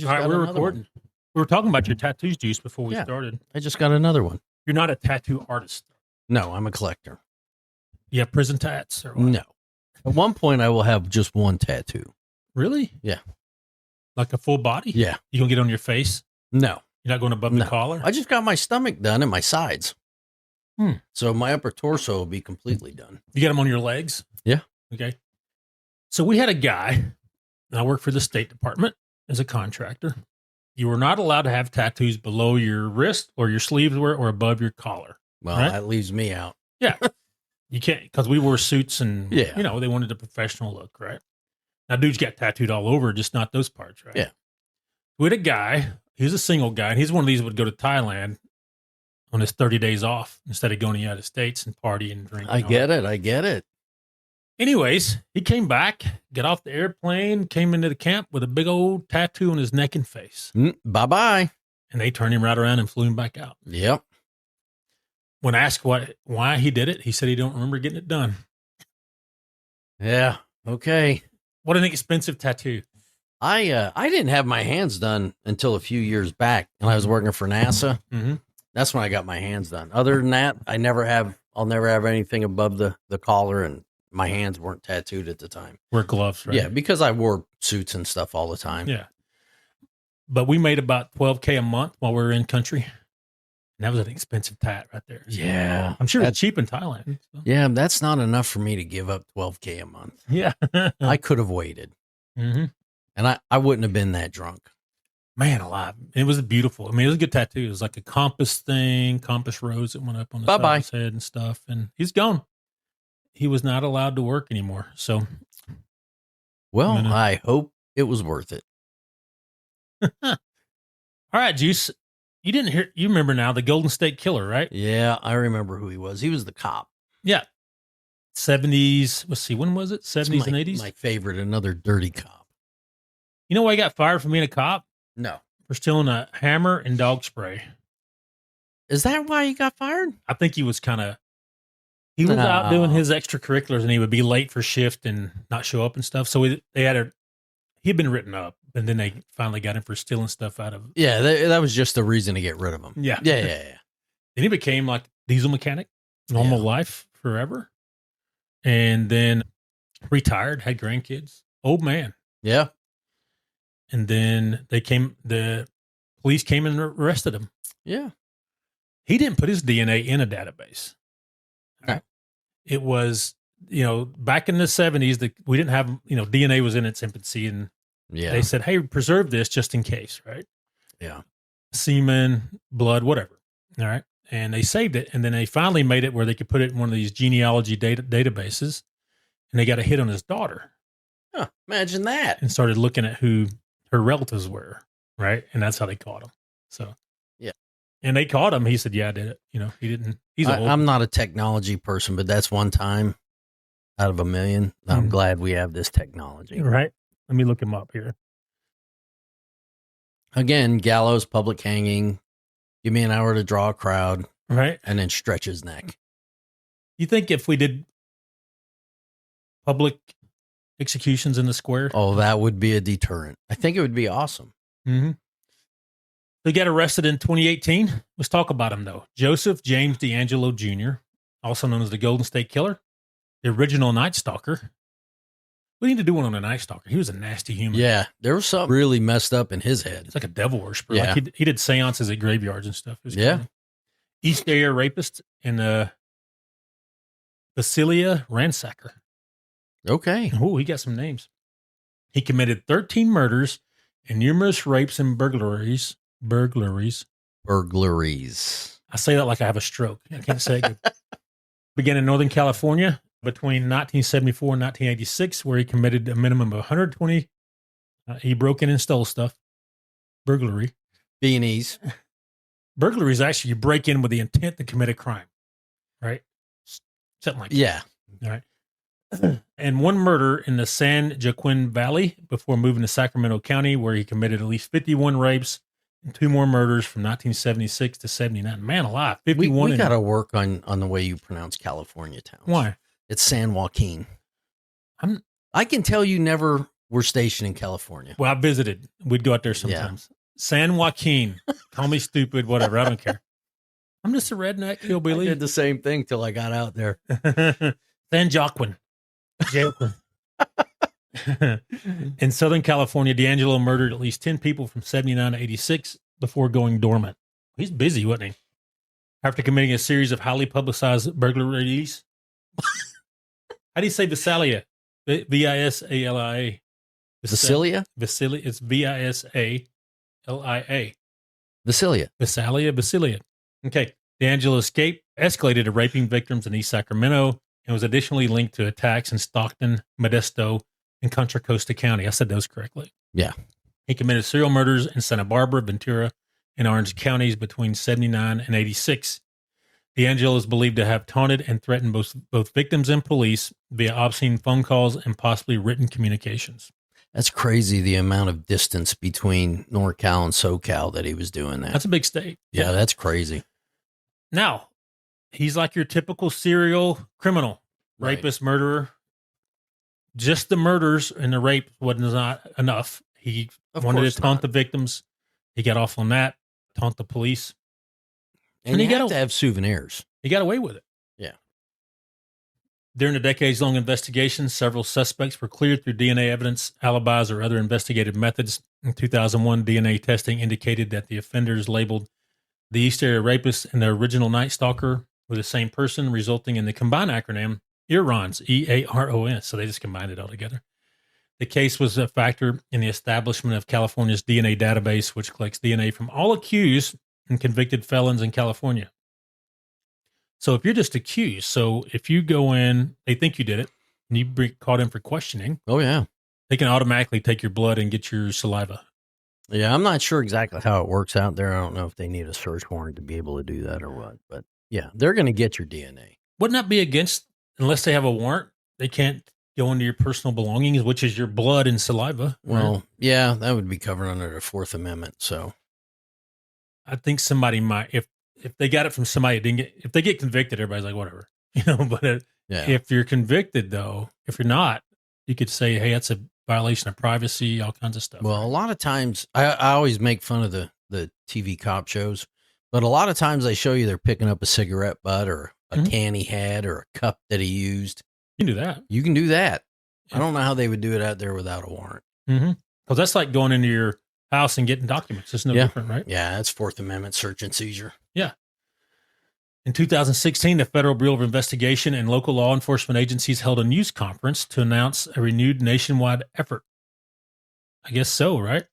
All right, we're recording. We were talking about your tattoos, Juice, before we started. I just got another one. You're not a tattoo artist. No, I'm a collector. You have prison tats? Or what? No. At one point, I will have just one tattoo. Really? Yeah. Like a full body? Yeah. You gonna get on your face? No. You're not going above the collar? I just got my stomach done and my sides. So my upper torso will be completely done. You got them on your legs? Yeah. Okay. So we had a guy, and I work for the State Department as a contractor. You were not allowed to have tattoos below your wrist or your sleeves or above your collar. Well, right? That leaves me out. Yeah. You can't, because we wore suits and, Yeah. you know, they wanted a professional look, right? Now, dudes got tattooed all over, just not those parts, right? Yeah. We had a guy, he was a single guy, and he's one of these that would go to Thailand on his 30 days off instead of going to the United States and party and drink. I get it. Anyways, he came back, got off the airplane, came into the camp with a big old tattoo on his neck and face. Bye-bye. And they turned him right around and flew him back out. Yep. When asked why he did it, he said he don't remember getting it done. Yeah. Okay. What an expensive tattoo. I didn't have my hands done until a few years back when I was working for NASA. Mm-hmm. That's when I got my hands done. Other than that, I'll never have anything above the collar, and my hands weren't tattooed at the time. Wear gloves, right? Yeah, because I wore suits and stuff all the time. Yeah. But we made about $12K a month while we were in country. And that was an expensive tat right there. Yeah. I'm sure it's cheap in Thailand. So. Yeah, that's not enough for me to give up $12K a month. Yeah. I could have waited. Mm-hmm. And I wouldn't have been that drunk. Man alive. It was beautiful. I mean, it was a good tattoo. It was like a compass rose that went up on the side of his head and stuff. And he's gone. He was not allowed to work anymore. So, well, I hope it was worth it. All right, Juice. You remember now the Golden State Killer, right? Yeah, I remember who he was. He was the cop. Yeah. 70s. Let's see. When was it? 70s and 80s? My favorite, another dirty cop. You know why he got fired for being a cop? No. For stealing a hammer and dog spray. Is that why he got fired? I think he was he was out doing his extracurriculars, and he would be late for shift and not show up and stuff. So he'd been written up, and then they finally got him for stealing stuff out of. Yeah, that was just the reason to get rid of him. Yeah. Yeah. Then he became like diesel mechanic, normal life forever. And then retired, had grandkids, old man. Yeah. And then the police came and arrested him. Yeah. He didn't put his DNA in a database. Okay. It was, back in the 70s, we didn't have, DNA was in its infancy, and they said, hey, preserve this just in case, right? Yeah. Semen, blood, whatever. All right. And they saved it, and then they finally made it where they could put it in one of these genealogy databases, and they got a hit on his daughter. Huh, imagine that. And started looking at who her relatives were, right? And that's how they caught him. So, yeah. And they caught him. He said, yeah, I did it. He didn't. I'm not a technology person, but that's one time out of a million. I'm glad we have this technology. Right. Let me look him up here. Again, gallows, public hanging. Give me an hour to draw a crowd. Right. And then stretch his neck. You think if we did public executions in the square? Oh, that would be a deterrent. I think it would be awesome. Mm-hmm. They got arrested in 2018. Let's talk about him, though. Joseph James DeAngelo Jr., also known as the Golden State Killer, the original Night Stalker. We need to do one on a Night Stalker. He was a nasty human. Yeah, there was something really messed up in his head. It's like a devil worshiper. Yeah. Like he did seances at graveyards and stuff. Yeah. Crazy. East Area rapist and Basilia ransacker. Okay. Oh, he got some names. He committed 13 murders and numerous rapes and burglaries. Burglaries. I say that like I have a stroke. I can't say it good. Began in Northern California between 1974 and 1986, where he committed a minimum of 120. He broke in and stole stuff. Burglary. B&Es. Burglary is actually you break in with the intent to commit a crime, right? Something like that. Yeah. All right. And one murder in the San Joaquin Valley before moving to Sacramento County, where he committed at least 51 rapes and 2 more murders from 1976 to 79. Man alive, 51. We got to work on the way you pronounce California towns. Why? It's San Joaquin. I can tell you never We're stationed in California. Well, I visited. We'd go out there sometimes. Yeah. San Joaquin. Call me stupid, whatever. I don't care. I'm just a redneck hillbilly. I did the same thing till I got out there. San Joaquin. In Southern California, DeAngelo murdered at least 10 people from 79 to 86 before going dormant. He's busy, wasn't he? After committing a series of highly publicized burglaries. How do you say Visalia? Visalia. Visalia? Visalia. It's Visalia. Visalia. Okay. DeAngelo escalated to raping victims in East Sacramento and was additionally linked to attacks in Stockton, Modesto, and Contra Costa County. I said those correctly. Yeah. He committed serial murders in Santa Barbara, Ventura, and Orange counties between 79 and 86. DeAngelo is believed to have taunted and threatened both victims and police via obscene phone calls and possibly written communications. That's crazy, the amount of distance between NorCal and SoCal that he was doing that. That's a big state. Yeah, that's crazy. Now, he's like your typical serial criminal, rapist, murderer. Just the murders and the rape was not enough. He wanted to taunt the victims. He got off on that, taunt the police. And you have to have souvenirs. He got away with it. Yeah. During a decades-long investigation, several suspects were cleared through DNA evidence, alibis, or other investigative methods. In 2001, DNA testing indicated that the offenders labeled the East Area Rapist and the original Night Stalker were the same person, resulting in the combined acronym EARONS, E-A-R-O-N. So they just combined it all together. The case was a factor in the establishment of California's DNA database, which collects DNA from all accused and convicted felons in California. So if you're just accused, so if you go in, they think you did it, and you be caught in for questioning. Oh, yeah. They can automatically take your blood and get your saliva. Yeah, I'm not sure exactly how it works out there. I don't know if they need a search warrant to be able to do that or what. But yeah, they're going to get your DNA. Wouldn't that be against, unless they have a warrant, they can't go into your personal belongings, which is your blood and saliva. Well, right? Yeah, that would be covered under the Fourth Amendment. So I think somebody might, if they got it from somebody, if they get convicted, everybody's like, whatever, but if you're convicted though, if you're not, you could say, hey, that's a violation of privacy, all kinds of stuff. Well, a lot of times I always make fun of the TV cop shows, but a lot of times they show you they're picking up a cigarette butt or a can he had or a cup that he used. You can do that. You can do that. Yeah. I don't know how they would do it out there without a warrant. Because that's like going into your house and getting documents. It's no different, right? Yeah, that's Fourth Amendment search and seizure. Yeah. In 2016, the Federal Bureau of Investigation and local law enforcement agencies held a news conference to announce a renewed nationwide effort. I guess so, right?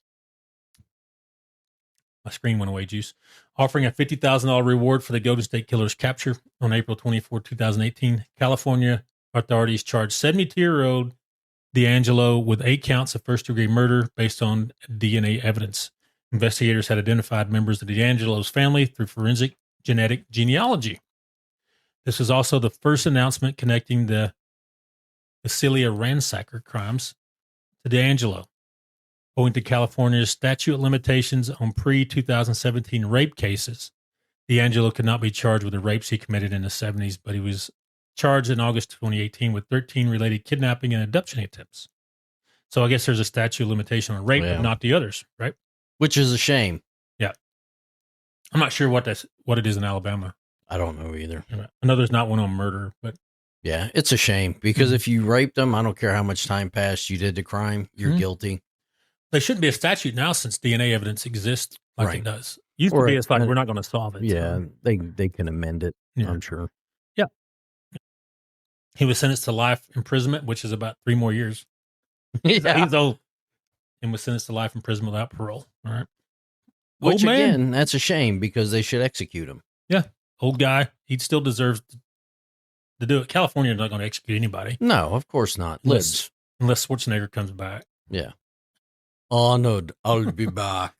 My screen went away, Juice. Offering a $50,000 reward for the Golden State Killer's capture on April 24, 2018. California authorities charged 72-year-old DeAngelo with 8 counts of first-degree murder based on DNA evidence. Investigators had identified members of DeAngelo's family through forensic genetic genealogy. This was also the first announcement connecting the Visalia ransacker crimes to DeAngelo. Owing to California's statute of limitations on pre-2017 rape cases, DeAngelo could not be charged with the rapes he committed in the 70s, but he was charged in August 2018 with 13 related kidnapping and abduction attempts. So I guess there's a statute of limitation on rape, but not the others, right? Which is a shame. Yeah. I'm not sure what it is in Alabama. I don't know either. I know there's not one on murder, but yeah, it's a shame because if you raped them, I don't care how much time passed, you did the crime, you're guilty. There shouldn't be a statute now since DNA evidence exists like it does. Used to be, it's like, we're not going to solve it. Yeah, so. They can amend it, I'm sure. Yeah. He was sentenced to life imprisonment, which is about 3 more years. Yeah. He's old. And was sentenced to life imprisonment without parole. All right. Which, again, that's a shame because they should execute him. Yeah. Old guy. He still deserves to do it. California is not going to execute anybody. No, of course not. Unless Schwarzenegger comes back. Yeah. Oh, no, I'll be back.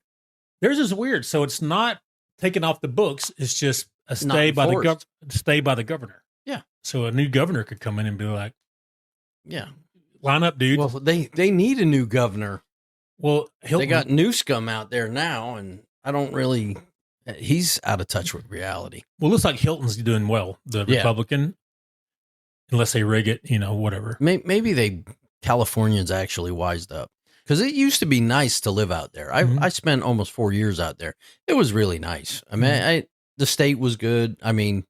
Theirs is weird. So it's not taken off the books. It's just a stay by the governor. Yeah. So a new governor could come in and be like, yeah, line up, dude. Well, they need a new governor. Well, they got new scum out there now, and I don't really. He's out of touch with reality. Well, it looks like Hilton's doing well, the Republican, unless they rig it, whatever. Maybe Californians actually wised up. Because it used to be nice to live out there. I spent almost 4 years out there. It was really nice. I mean, the state was good. I mean,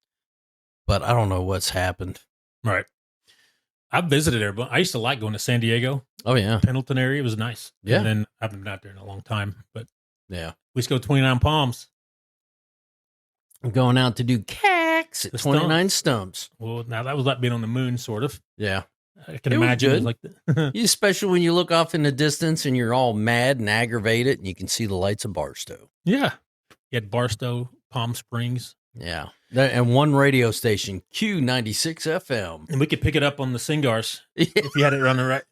but I don't know what's happened. Right. I visited there, but I used to like going to San Diego. Oh, yeah. Pendleton area. It was nice. Yeah. And then I haven't been out there in a long time, but yeah. We used to go to 29 Palms. I'm going out to do cacks at 29 Stumps. Well, now that was like being on the moon, sort of. Yeah. I can imagine. It was like especially when you look off in the distance and you're all mad and aggravated and you can see the lights of Barstow. Yeah. You had Barstow, Palm Springs. Yeah. And one radio station, Q96 FM. And we could pick it up on the Singars if you had it on the right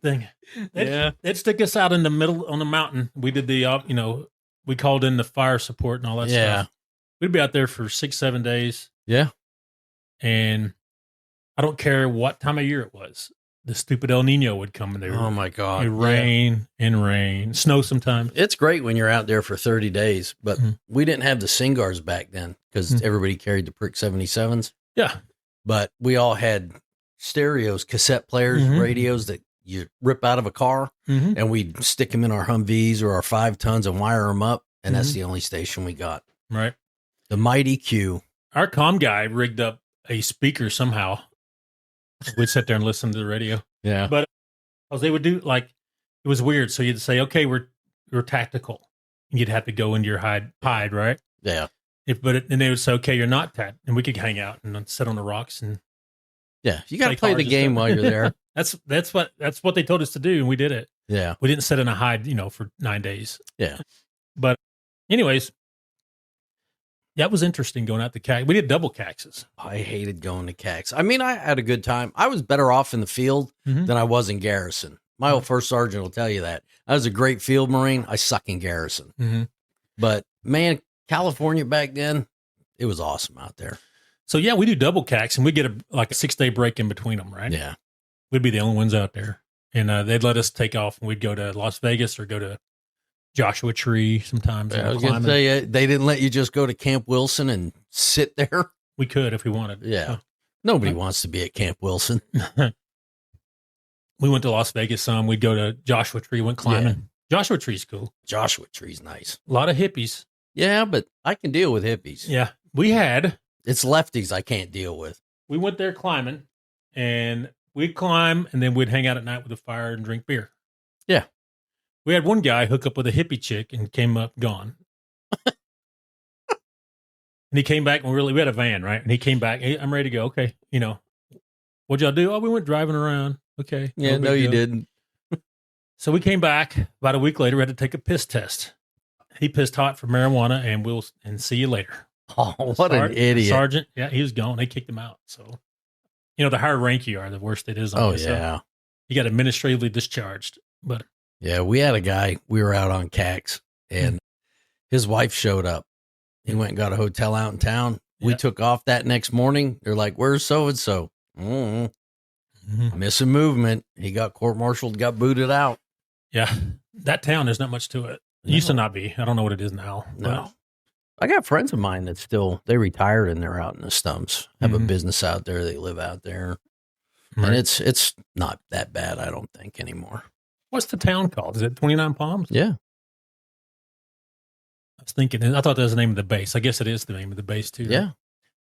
thing. They'd stick us out in the middle on the mountain. We did the, we called in the fire support and all that stuff. We'd be out there for 6-7 days. Yeah. And I don't care what time of year it was. The stupid El Nino would come and oh my God. It rain, snow sometimes. It's great when you're out there for 30 days, but we didn't have the Singars back then because everybody carried the Prick 77s. Yeah. But we all had stereos, cassette players, radios that you rip out of a car and we'd stick them in our Humvees or our 5 tons and wire them up. And that's the only station we got. Right. The mighty Q. Our comm guy rigged up a speaker somehow. We'd sit there and listen to the radio. Yeah. But they would do it was weird. So you'd say, okay, we're tactical. And you'd have to go into your hide, right? Yeah. And they would say, okay, you're not tact. And we could hang out and sit on the rocks and you got to play the game while you're there. That's what they told us to do, and we did it. Yeah. We didn't sit in a hide, for 9 days. Yeah. But anyways, that was interesting going out to CAX. We did double CAXes. I hated going to CAX. I mean, I had a good time. I was better off in the field than I was in garrison. My old first sergeant will tell you that. I was a great field Marine. I suck in garrison. But, man, California back then, it was awesome out there. So, yeah, we do double CAX, and we get a 6-day break in between them, right? Yeah. We'd be the only ones out there. And they'd let us take off, and we'd go to Las Vegas or go to Joshua Tree sometimes. I was going to say, they didn't let you just go to Camp Wilson and sit there. We could if we wanted. Yeah. Nobody wants to be at Camp Wilson. We went to Las Vegas some. We'd go to Joshua Tree, went climbing. Yeah. Joshua Tree's cool. Joshua Tree's nice. A lot of hippies. Yeah, but I can deal with hippies. Yeah. It's lefties I can't deal with. We went there climbing, and we'd climb, and then we'd hang out at night with a fire and drink beer. Yeah. We had one guy hook up with a hippie chick and came up gone. And he came back, and we had a van, right? And he came back. Hey, I'm ready to go. Okay. What'd y'all do? Oh, we went driving around. Okay. Yeah, no, you didn't. So we came back about a week later. We had to take a piss test. He pissed hot for marijuana, and see you later. Oh, what an idiot. Sergeant. Yeah, he was gone. They kicked him out. So, the higher rank you are, the worse it is. Oh, yeah. You got administratively discharged. But yeah, we had a guy, we were out on CAX, and his wife showed up. He went and got a hotel out in town. We took off that next morning. They're like, where's so-and-so? Missing movement. He got court-martialed, got booted out. Yeah. That town, there's not much to it. It used to not be. I don't know what it is now. No. I got friends of mine that they retired and they're out in the stumps, have a business out there. They live out there. Right. And it's not that bad, I don't think, anymore. What's the town called? Is it 29 Palms? Yeah. I was thinking, I thought that was the name of the base. I guess it is the name of the base, too. Yeah. Right?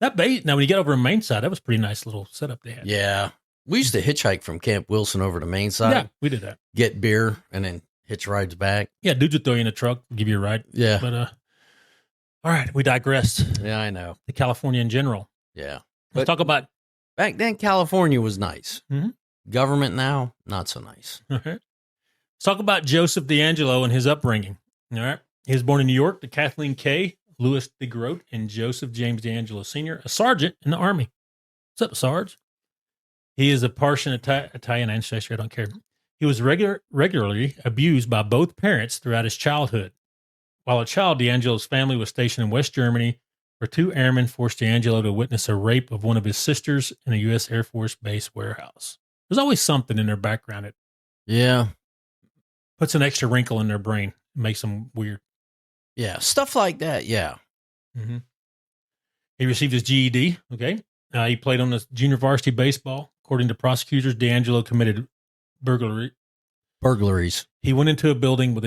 That base, now when you get over to Main Side, that was a pretty nice little setup they had. Yeah. We used to hitchhike from Camp Wilson over to Main Side. Yeah, we did that. Get beer and then hitch rides back. Yeah, dudes would throw you in a truck, give you a ride. Yeah. But, all right, we digressed. Yeah, I know. The California in general. Yeah. Let's talk about. Back then, California was nice. Government now, not so nice. All right. Let's talk about Joseph DeAngelo and his upbringing. All right. He was born in New York to Kathleen K., Louis DeGroat, and Joseph James DeAngelo Sr., a sergeant in the Army. What's up, Sarge? He is a Partian Italian ancestry. I don't care. He was regularly abused by both parents throughout his childhood. While a child, DeAngelo's family was stationed in West Germany, where 2 airmen forced DeAngelo to witness a rape of one of his sisters in a U.S. Air Force Base warehouse. There's always something in their background that puts an extra wrinkle in their brain, makes them weird. Yeah, stuff like that, yeah. He received his GED, okay? He played on the junior varsity baseball. According to prosecutors, DeAngelo committed burglary Burglaries. He went into a building with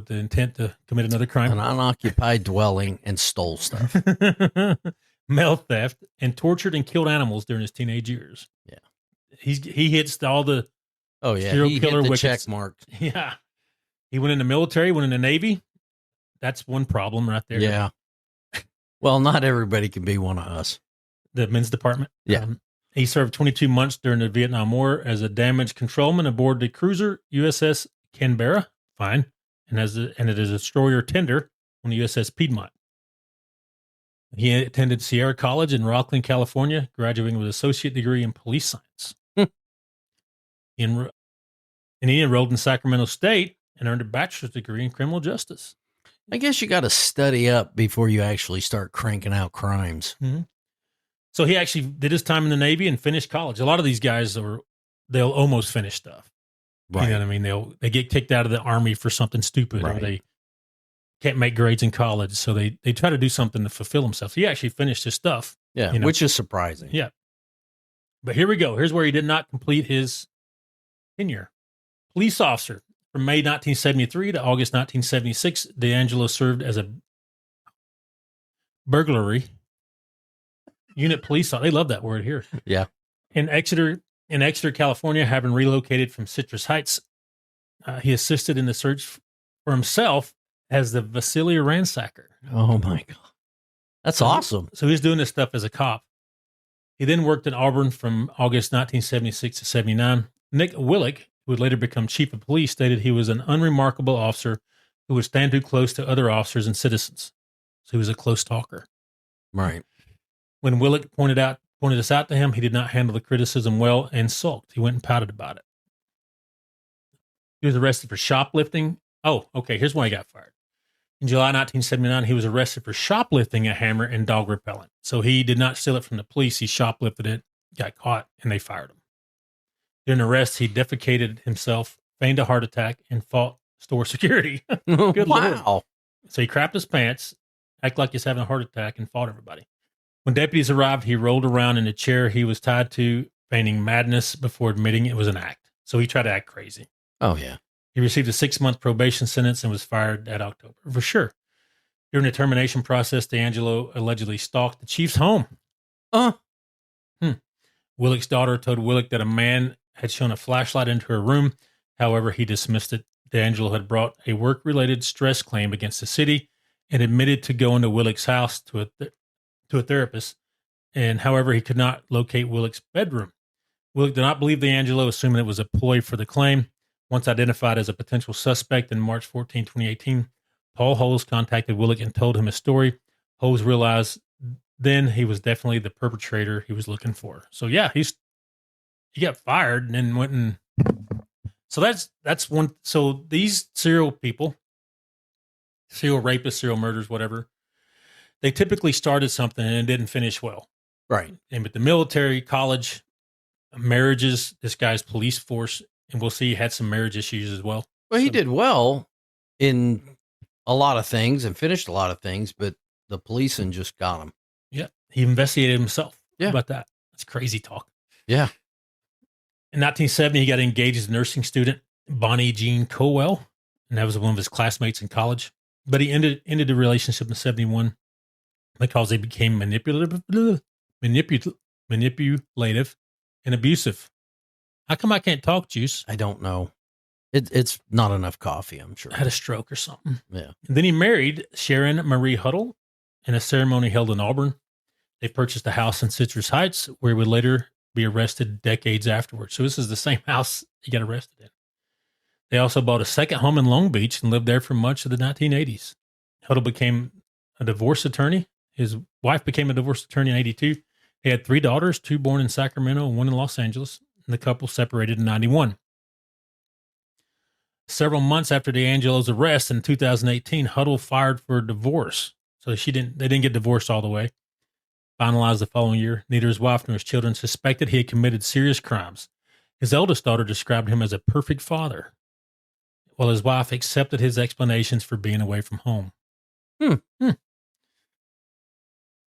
the intent to commit another crime. An unoccupied dwelling and stole stuff. Mail theft and tortured and killed animals during his teenage years. Yeah. He hits all the serial killer wickets. Check mark. Yeah. He went in the military, went in the Navy. That's one problem right there. Yeah. Well, not everybody can be one of us. The men's department. Yeah. He served 22 months during the Vietnam War as a damage controlman aboard the cruiser USS Canberra. Fine. And it is a destroyer tender on the USS Piedmont. He attended Sierra College in Rocklin, California, graduating with an associate degree in police science. He enrolled in Sacramento State and earned a bachelor's degree in criminal justice. I guess you got to study up before you actually start cranking out crimes. Mm-hmm. So he actually did his time in the Navy and finished college. A lot of these guys they'll almost finish stuff. Right. You know what I mean? They get kicked out of the Army for something stupid, right, or they can't make grades in college, so they try to do something to fulfill themselves. He actually finished his stuff. Yeah, which is surprising. Yeah. But here we go. Here's where he did not complete his tenure. Police officer from May 1973 to August 1976, DeAngelo served as a burglary unit police officer. They love that word here. Yeah. In Exeter, California, having relocated from Citrus Heights, he assisted in the search for himself as the Vasily Ransacker. Oh, my God. That's awesome. So he's doing this stuff as a cop. He then worked in Auburn from August 1976 to 79. Nick Willick, who would later become chief of police, stated he was an unremarkable officer who would stand too close to other officers and citizens. So he was a close talker. Right. When Willick pointed this out to him, he did not handle the criticism well and sulked. He went and pouted about it. He was arrested for shoplifting. Oh, okay. Here's why he got fired. In July 1979, he was arrested for shoplifting a hammer and dog repellent. So he did not steal it from the police. He shoplifted it, got caught, and they fired him. During the arrest, he defecated himself, feigned a heart attack, and fought store security. Good wow. Lord. So he crapped his pants, acted like he's having a heart attack, and fought everybody. When deputies arrived, he rolled around in a chair he was tied to, feigning madness before admitting it was an act. So he tried to act crazy. Oh, yeah. He received a 6-month probation sentence and was fired that October. For sure. During the termination process, DeAngelo allegedly stalked the chief's home. Willick's daughter told Willick that a man had shown a flashlight into her room. However, he dismissed it. DeAngelo had brought a work-related stress claim against the city and admitted to going to Willick's house to a therapist. And however, he could not locate Willick's bedroom. Willick did not believe DeAngelo, assuming it was a ploy for the claim. Once identified as a potential suspect in March 14, 2018, Paul Holes contacted Willick and told him his story. Holes realized then he was definitely the perpetrator he was looking for. So yeah, he got fired and then went and so that's one. So these serial people, serial rapists, serial murderers, whatever, they typically started something and it didn't finish well. Right. And with the military, college, marriages, this guy's police force, and we'll see he had some marriage issues as well. Well, he did well in a lot of things and finished a lot of things, but the policing just got him. Yeah. He investigated himself. Yeah. How about that? That's crazy talk. Yeah. In 1970, he got engaged as a nursing student, Bonnie Jean Colwell, and that was one of his classmates in college. But he ended the relationship in 71 because they became manipulative and abusive. How come I can't talk, Juice? I don't know. It's not enough coffee, I'm sure. I had a stroke or something. Yeah. And then he married Sharon Marie Huddle in a ceremony held in Auburn. They purchased a house in Citrus Heights where he would later be arrested decades afterwards. So this is the same house he got arrested in. They also bought a second home in Long Beach and lived there for much of the 1980s. Huddle became a divorce attorney. His wife became a divorce attorney in 82. They had 3 daughters, 2 born in Sacramento and 1 in Los Angeles. And the couple separated in 91. Several months after DeAngelo's arrest in 2018, Huddle filed for divorce. So they didn't get divorced all the way. Finalized the following year. Neither his wife nor his children suspected he had committed serious crimes. His eldest daughter described him as a perfect father, while his wife accepted his explanations for being away from home.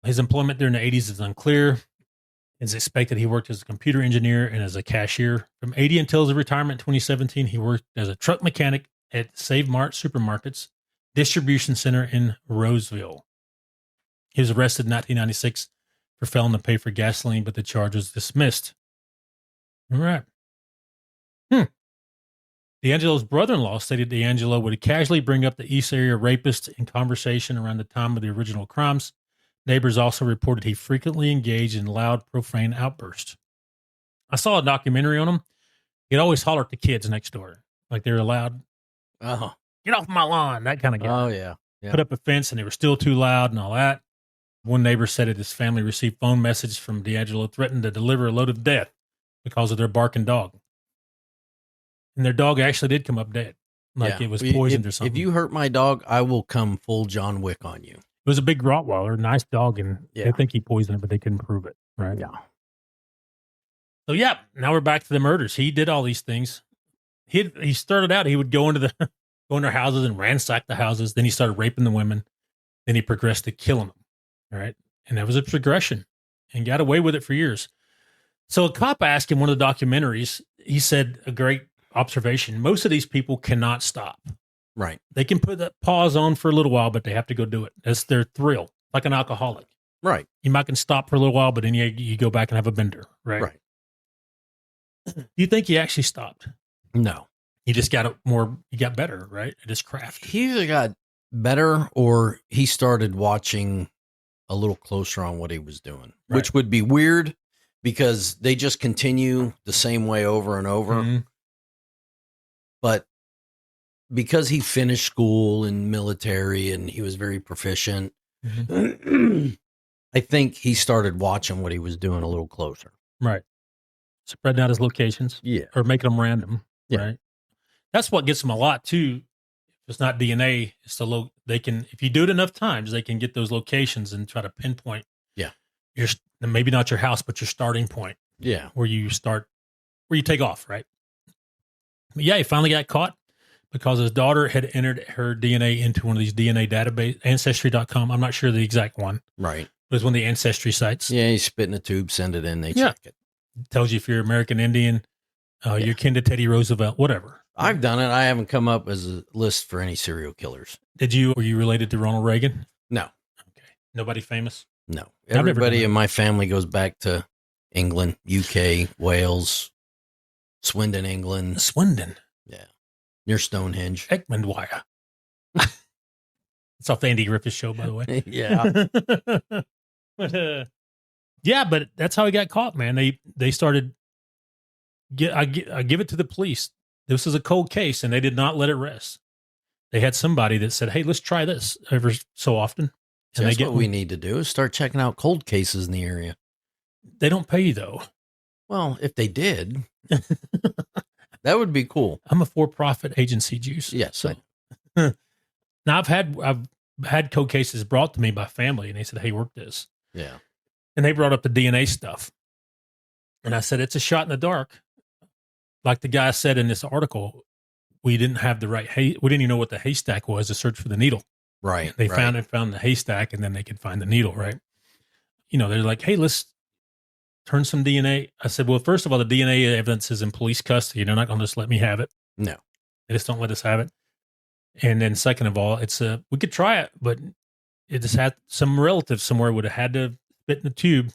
His employment during the 80s is unclear. It's expected he worked as a computer engineer and as a cashier. From 80 until his retirement in 2017, he worked as a truck mechanic at Save Mart Supermarkets Distribution Center in Roseville. He was arrested in 1996 for failing to pay for gasoline, but the charge was dismissed. All right. DeAngelo's brother-in-law stated DeAngelo would casually bring up the East Area rapist in conversation around the time of the original crimes. Neighbors also reported he frequently engaged in loud, profane outbursts. I saw a documentary on him. He'd always holler at the kids next door, like they were loud. Oh, get off my lawn, that kind of guy. Oh, yeah. Put up a fence and they were still too loud and all that. One neighbor said that his family received phone messages from DeAngelo threatening to deliver a load of death because of their barking dog. And their dog actually did come up dead, like it was poisoned or something. If you hurt my dog, I will come full John Wick on you. It was a big Rottweiler, nice dog, and they think he poisoned it, but they couldn't prove it, right? Yeah. So, now we're back to the murders. He did all these things. He started out, he would go into their houses and ransack the houses. Then he started raping the women. Then he progressed to killing them, all right? And that was a progression, and got away with it for years. So a cop asked him, one of the documentaries, he said a great observation: most of these people cannot stop. Right. They can put that pause on for a little while, but they have to go do it. That's their thrill, like an alcoholic. Right. You might can stop for a little while, but then you go back and have a bender, right? Right. Do you think he actually stopped? No. He just he got better, right? At his craft. He either got better or he started watching a little closer on what he was doing, which would be weird because they just continue the same way over and over. Mm-hmm. But because he finished school and military and he was very proficient, I think he started watching what he was doing a little closer. Right. Spreading out his locations. Yeah. Or making them random. Yeah. Right. That's what gets them a lot too. It's not DNA. It's they can, if you do it enough times, they can get those locations and try to pinpoint. Yeah. Maybe not your house, but your starting point. Yeah. Where you take off. Right. But he finally got caught because his daughter had entered her DNA into one of these DNA database, Ancestry.com. I'm not sure the exact one. Right. But it's one of the ancestry sites. Yeah. You spit in a tube, send it in, they check it. It tells you if you're American Indian, you're kin to Teddy Roosevelt, whatever. I've done it. I haven't come up as a list for any serial killers. Were you related to Ronald Reagan? No. Okay. Nobody famous? No. Everybody in my family goes back to England, UK, Wales, Swindon, England. Swindon? Yeah. Near Stonehenge. Ekmanwire. It's off the Andy Griffith show, by the way. Yeah. But that's how he got caught, man. They started, I give it to the police. This is a cold case, and they did not let it rest. They had somebody that said, hey, let's try this every so often. And that's what we need to do is start checking out cold cases in the area. They don't pay you, though. Well, if they did, that would be cool. I'm a for-profit agency, Juice. Yes. So. Now, I've had cold cases brought to me by family, and they said, hey, work this. Yeah. And they brought up the DNA stuff. And I said, it's a shot in the dark. Like the guy said in this article, we didn't have the right, we didn't even know what the haystack was to search for the needle. Right. They found the haystack, and then they could find the needle, right? They're like, hey, let's turn some DNA. I said, well, first of all, the DNA evidence is in police custody. They're not going to just let me have it. No. They just don't let us have it. And then second of all, we could try it, but it just had some relative somewhere would have had to spit in the tube,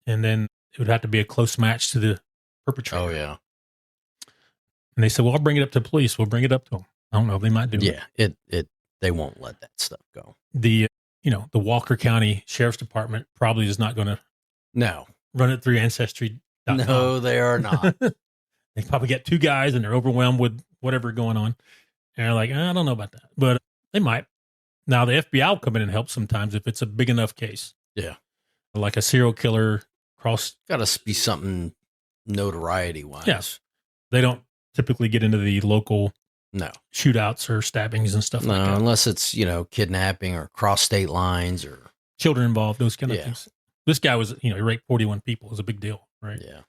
and then it would have to be a close match to the perpetrator. Oh, yeah. And they said, well, I'll bring it up to the police. We'll bring it up to them. I don't know. They might do it. Yeah, they won't let that stuff go. The Walker County Sheriff's Department probably is not going to run it through Ancestry.com. No, they are not. They probably get two guys, and they're overwhelmed with whatever going on. And they're like, I don't know about that. But they might. Now, the FBI will come in and help sometimes if it's a big enough case. Yeah. Like a serial killer cross. Got to be something notoriety-wise. Yes. They don't typically get into the local shootouts or stabbings and stuff like that. Unless it's, kidnapping or cross state lines or children involved, those kind of things. This guy was, he raped 41 people. It was a big deal, right? Yeah.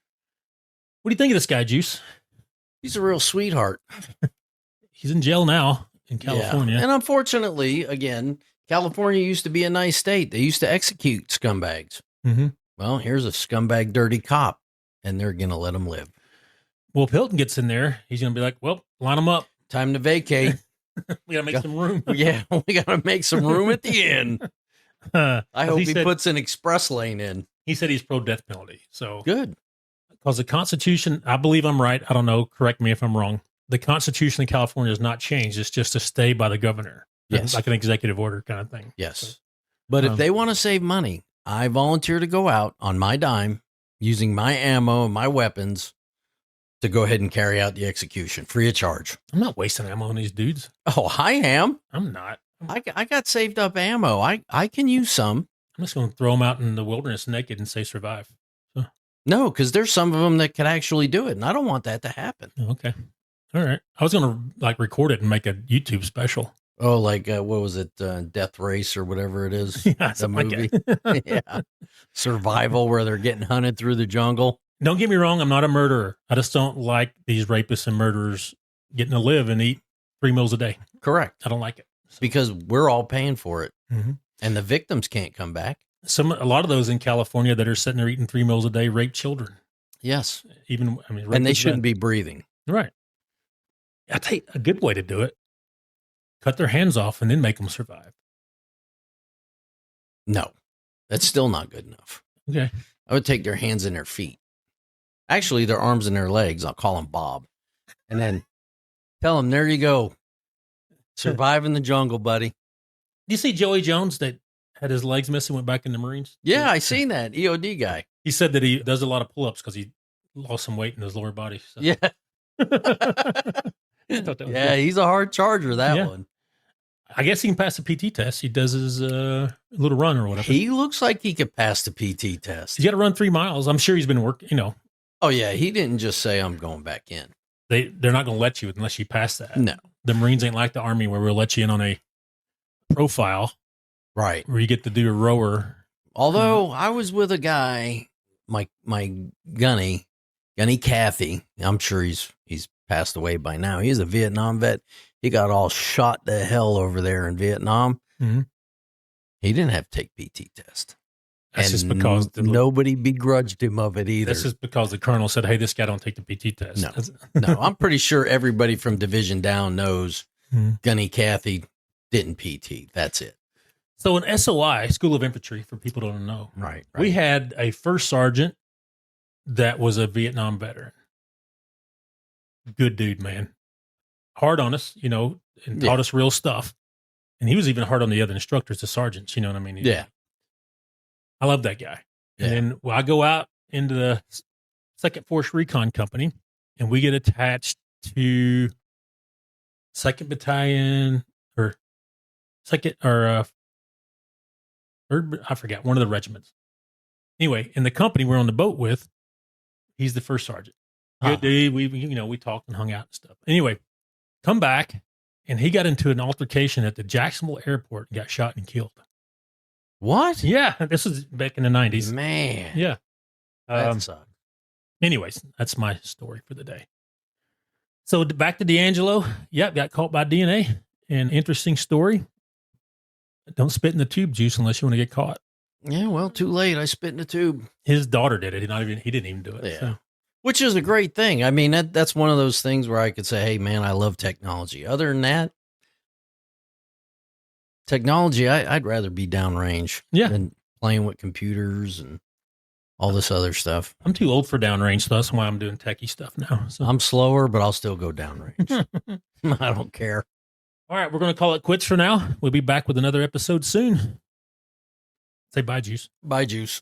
What do you think of this guy, Juice? He's a real sweetheart. He's in jail now in California. Yeah. And unfortunately, again, California used to be a nice state. They used to execute scumbags. Mm-hmm. Well, here's a scumbag, dirty cop, and they're going to let him live. Well, if Hilton gets in there, he's going to be like, well, line them up. Time to vacate. We got to make some room. Yeah, we got to make some room at the end. I hope he puts an express lane in. He said he's pro-death penalty. So good. Because the Constitution, I believe I'm right. I don't know. Correct me if I'm wrong. The Constitution of California has not changed. It's just a stay by the governor. Yes. Like an executive order kind of thing. Yes. So, but if they want to save money, I volunteer to go out on my dime using my ammo and my weapons to go ahead and carry out the execution free of charge. I'm not wasting ammo on these dudes. Oh, I am. I'm not. I got saved up ammo. I can use some. I'm just going to throw them out in the wilderness naked and say survive. So. No, because there's some of them that could actually do it, and I don't want that to happen. Okay. All right. I was going to record it and make a YouTube special. Oh, like what was it? Death Race or whatever it is. Yeah, the movie. Like yeah. Survival, where they're getting hunted through the jungle. Don't get me wrong. I'm not a murderer. I just don't like these rapists and murderers getting to live and eat 3 meals a day. Correct. I don't like it. So. Because we're all paying for it. Mm-hmm. And the victims can't come back. A lot of those in California that are sitting there eating 3 meals a day rape children. Yes. And they shouldn't be breathing. Right. I tell you, a good way to do it, cut their hands off and then make them survive. No, that's still not good enough. Okay. I would take their hands and their feet. Actually, their arms and their legs. I'll call them Bob. And then tell them, there you go. Survive in the jungle, buddy. Do you see Joey Jones that had his legs missing, went back in the Marines? Yeah, I seen that. EOD guy. He said that he does a lot of pull-ups because he lost some weight in his lower body. So. Yeah. Yeah, he's a hard charger, that one. I guess he can pass the PT test. He does his little run or whatever. He looks like he could pass the PT test. He's got to run 3 miles. I'm sure he's been working, Oh, yeah. He didn't just say, I'm going back in. They're not going to let you unless you pass that. No. The Marines ain't like the Army where we'll let you in on a profile. Right. Where you get to do a rower. Although I was with a guy, my gunny Kathy. I'm sure he's passed away by now. He's a Vietnam vet. He got all shot to hell over there in Vietnam. Mm-hmm. He didn't have to take PT test. That's just because nobody begrudged him of it either. That's just because the colonel said, "Hey, this guy don't take the PT test." No, I'm pretty sure everybody from division down knows Gunny Kathy didn't PT. That's it. So in SOI, School of Infantry, for people who don't know, right. We had a first sergeant that was a Vietnam veteran. Good dude, man. Hard on us, and taught us real stuff. And he was even hard on the other instructors, the sergeants, you know what I mean? Yeah. I love that guy. Yeah. And then I go out into the 2nd Force Recon Company, and we get attached to 2nd Battalion or 2nd or 3rd, I forgot, one of the regiments. Anyway, in the company we're on the boat with, he's the first sergeant. Good dude. We talked and hung out and stuff. Anyway, come back, and he got into an altercation at the Jacksonville airport and got shot and killed. What? Yeah, this was back in the 90s. Man. Yeah. That sucks. Anyways, that's my story for the day. So back to DeAngelo. Yep, got caught by DNA. An interesting story. Don't spit in the tube juice unless you want to get caught. Yeah, well, too late. I spit in the tube. His daughter did it. He didn't even do it. Yeah. So. Which is a great thing. I mean, that's one of those things where I could say, hey, man, I love technology. Other than that, technology, I'd rather be downrange than playing with computers and all this other stuff. I'm too old for downrange, so that's why I'm doing techie stuff now. So. I'm slower, but I'll still go downrange. I don't care. All right, we're going to call it quits for now. We'll be back with another episode soon. Say bye, Juice. Bye, Juice.